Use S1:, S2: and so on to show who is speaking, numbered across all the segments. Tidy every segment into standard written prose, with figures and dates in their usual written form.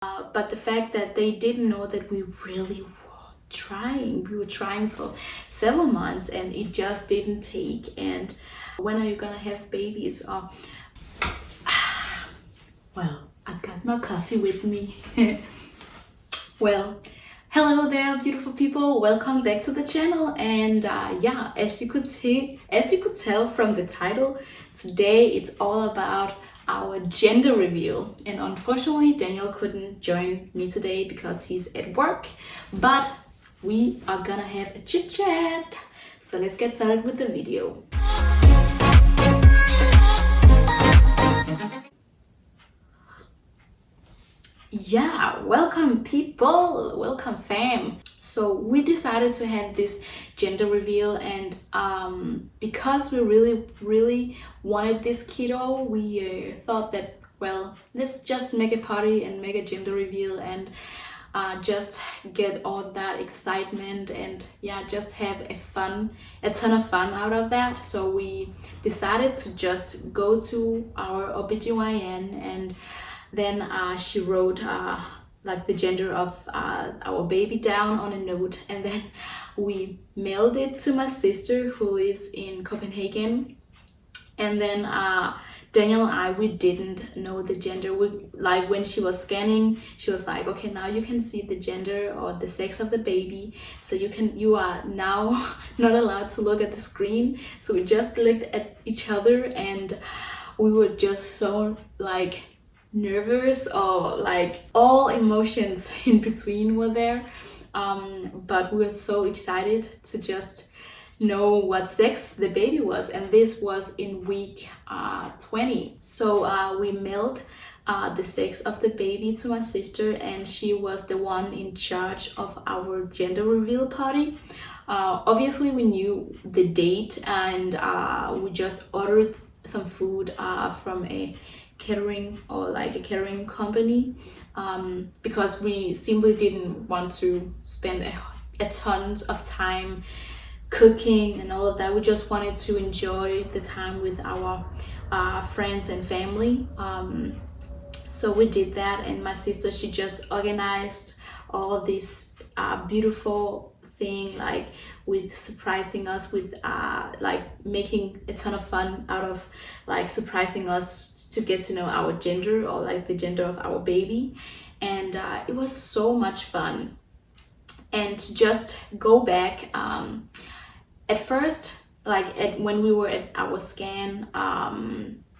S1: But the fact that they didn't know that we really were trying. We were trying for several months and it just didn't take. And when are you gonna have babies? Well, I got my coffee with me. Well, hello there, beautiful people. Welcome back to the channel. And yeah, as you could tell from the title, today it's all about our gender reveal. And unfortunately, Daniel couldn't join me today because he's at work. But we are gonna have a chit chat. So let's get started with the video. Yeah, welcome people, welcome fam. So we decided to have this gender reveal, and because we really wanted this kiddo, we thought that, well, let's just make a party and make a gender reveal and just get all that excitement and yeah, just have a ton of fun out of that. So we decided to just go to our OBGYN, and then she wrote like the gender of our baby down on a note, and then we mailed it to my sister who lives in Copenhagen. And then Daniel and I, we didn't know the gender. Like when she was scanning, she was like, okay, now you can see the gender or the sex of the baby, so you are now not allowed to look at the screen. So we just looked at each other and we were just so like nervous, or like all emotions in between were there, but we were so excited to just know what sex the baby was. And this was in week 20. So we mailed the sex of the baby to my sister, and she was the one in charge of our gender reveal party. Obviously we knew the date, and we just ordered some food from a catering company, because we simply didn't want to spend a ton of time cooking and all of that. We just wanted to enjoy the time with our friends and family. So we did that, and my sister, she just organized all this beautiful thing, like with surprising us with like making a ton of fun out of like surprising us to get to know our gender, or like the gender of our baby. And it was so much fun. And to just go back, at first, like when we were at our scan,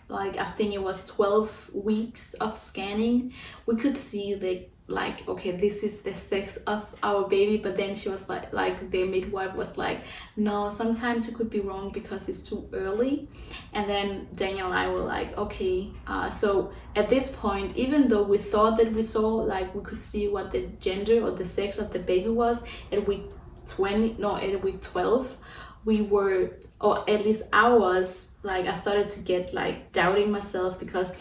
S1: like I think it was 12 weeks of scanning, we could see the like, okay, this is the sex of our baby. But then she was like the midwife was like, no, sometimes it could be wrong because it's too early. And then Daniel and I were like, okay. So at this point, even though we thought that we saw, like we could see what the gender or the sex of the baby was at week 12, we were, or at least I was, like I started to get like doubting myself, because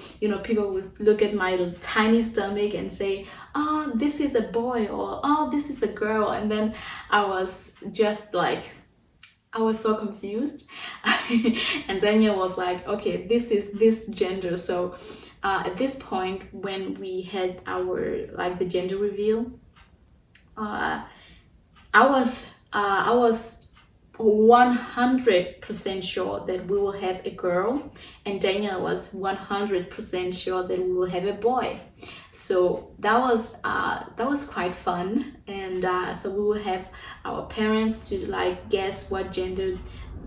S1: people would look at my tiny stomach and say, oh, this is a boy, or oh, this is a girl. And then I was just like, I was so confused. And Daniel was like, okay, this is this gender. So at this point, when we had our like the gender reveal, I was 100% sure that we will have a girl, and Daniel was 100% sure that we will have a boy. So that was quite fun. And so we will have our parents to like guess what gender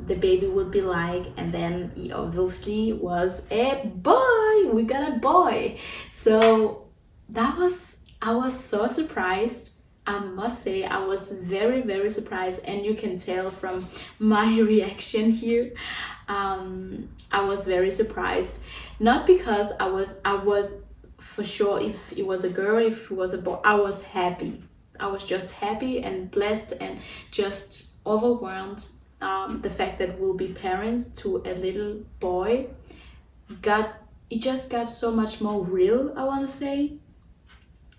S1: the baby would be like, and then it obviously was a boy. We got a boy. So I was so surprised. I must say, I was very surprised, and you can tell from my reaction here. I was very surprised, not because I was for sure if it was a girl, if it was a boy. I was happy. I was just happy and blessed and just overwhelmed. The fact that we'll be parents to a little boy it just got so much more real, I want to say.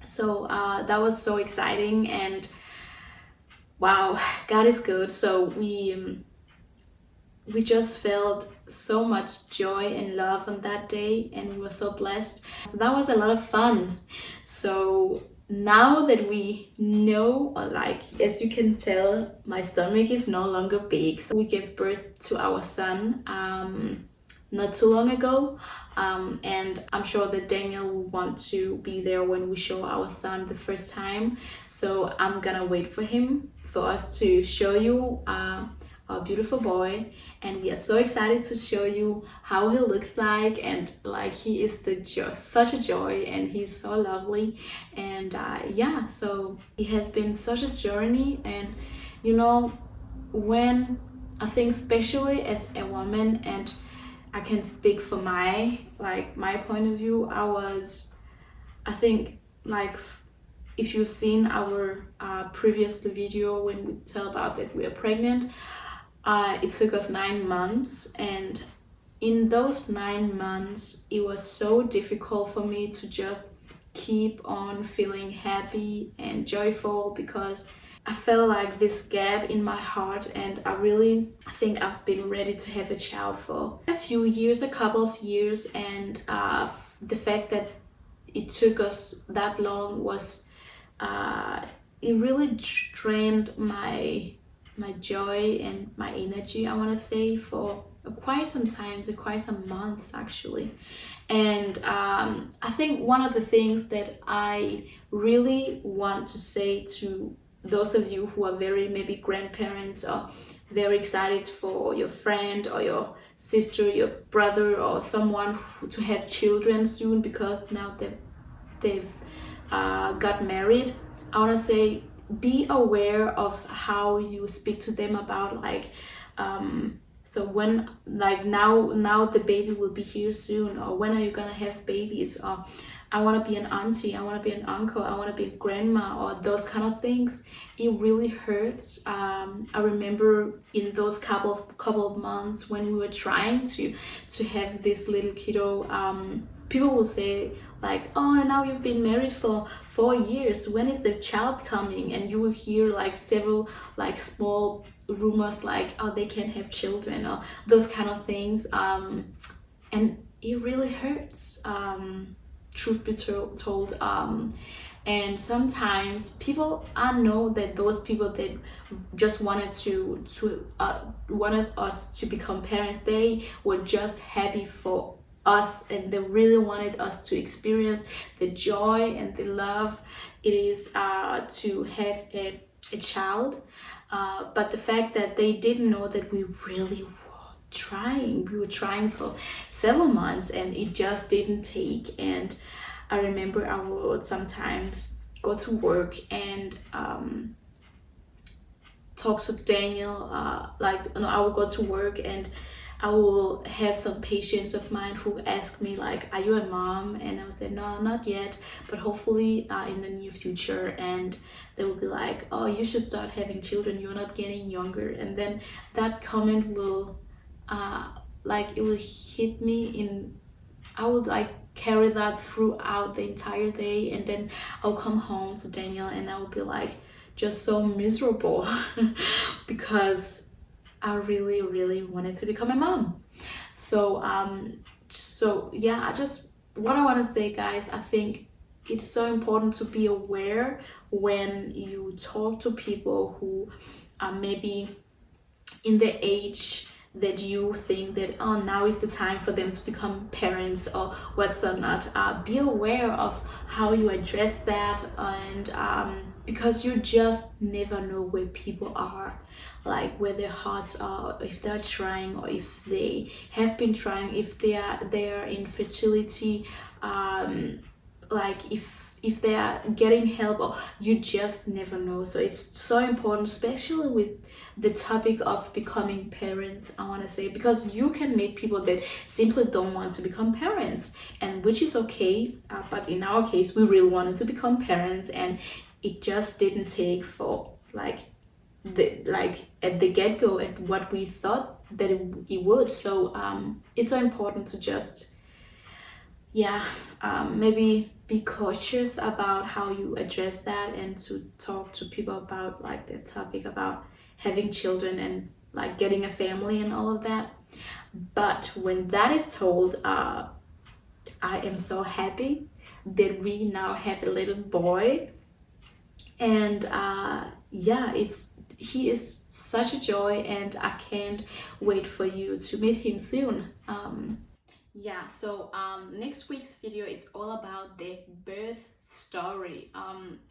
S1: So that was so exciting, and wow, God is good. So we we just felt so much joy and love on that day, and we were so blessed. So that was a lot of fun. So now that we know, or like, as you can tell, my stomach is no longer big. So we gave birth to our son not too long ago, and I'm sure that Daniel will want to be there when we show our son the first time. So I'm gonna wait for him, for us to show you our beautiful boy, and we are so excited to show you how he looks like. And like, he is such a joy, and he's so lovely. And yeah, so it has been such a journey. And you know, when I think, especially as a woman, and I can speak for my point of view, I think, like, if you've seen our previous video when we tell about that we are pregnant, it took us 9 months, and in those 9 months it was so difficult for me to just keep on feeling happy and joyful, because I felt like this gap in my heart, and I think I've been ready to have a child for a couple of years. And the fact that it took us that long was it really drained my joy and my energy, I want to say, for quite some time, quite some months actually. And I think one of the things that I really want to say to those of you who are very maybe grandparents, or very excited for your friend or your sister, your brother, or someone to have children soon, because now they've got married, I want to say, be aware of how you speak to them about, like, so when, like, now the baby will be here soon, or when are you gonna have babies, or I want to be an auntie, I want to be an uncle, I want to be a grandma, or those kind of things. It really hurts. I remember in those couple of months when we were trying to have this little kiddo, people will say, like, oh, now you've been married for 4 years, when is the child coming? And you will hear like several like small rumors, like, oh, they can't have children, or those kind of things. And it really hurts, truth be told. And sometimes people, I know that those people that just wanted wanted us to become parents, they were just happy for us, and they really wanted us to experience the joy and the love it is to have a child. But the fact that they didn't know that we really we were trying for several months, and it just didn't take. And I remember I would sometimes go to work and talk to Daniel, I would go to work, and I will have some patients of mine who ask me, like, are you a mom? And I would say, no, not yet, but hopefully in the near future. And they will be like, oh, you should start having children, you're not getting younger. And then that comment will it will hit me in, I would like carry that throughout the entire day. And then I'll come home to Daniel, and I will be like just so miserable because I really, really wanted to become a mom. So yeah, what I want to say, guys, I think it's so important to be aware when you talk to people who are maybe in the age that you think that, oh, now is the time for them to become parents or whatnot. Be aware of how you address that, and because you just never know where people are, like where their hearts are, if they're trying, or if they have been trying, if they are in fertility, like if they are getting help, or you just never know. So it's so important, especially with the topic of becoming parents, I want to say, because you can meet people that simply don't want to become parents, and which is okay. But in our case, we really wanted to become parents, and it just didn't take for at the get-go at what we thought that it would. So it's so important to just maybe be cautious about how you address that, and to talk to people about like the topic about having children, and like getting a family and all of that. But when that is told, I am so happy that we now have a little boy. And yeah, he is such a joy, and I can't wait for you to meet him soon. Yeah, so next week's video is all about the birth story.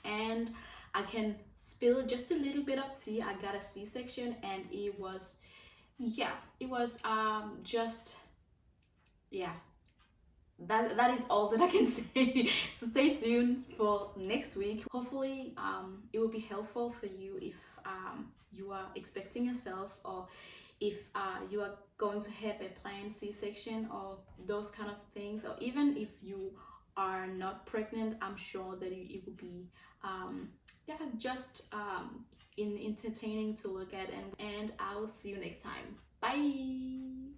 S1: And I can spill just a little bit of tea. I got a C-section, and it was, yeah, it was just, yeah, that is all that I can say. So stay tuned for next week. Hopefully it will be helpful for you if you are expecting yourself, or if you are going to have a planned C-section or those kind of things, or even if you are not pregnant. I'm sure that it will be yeah, just entertaining to look at. And I will see you next time. Bye.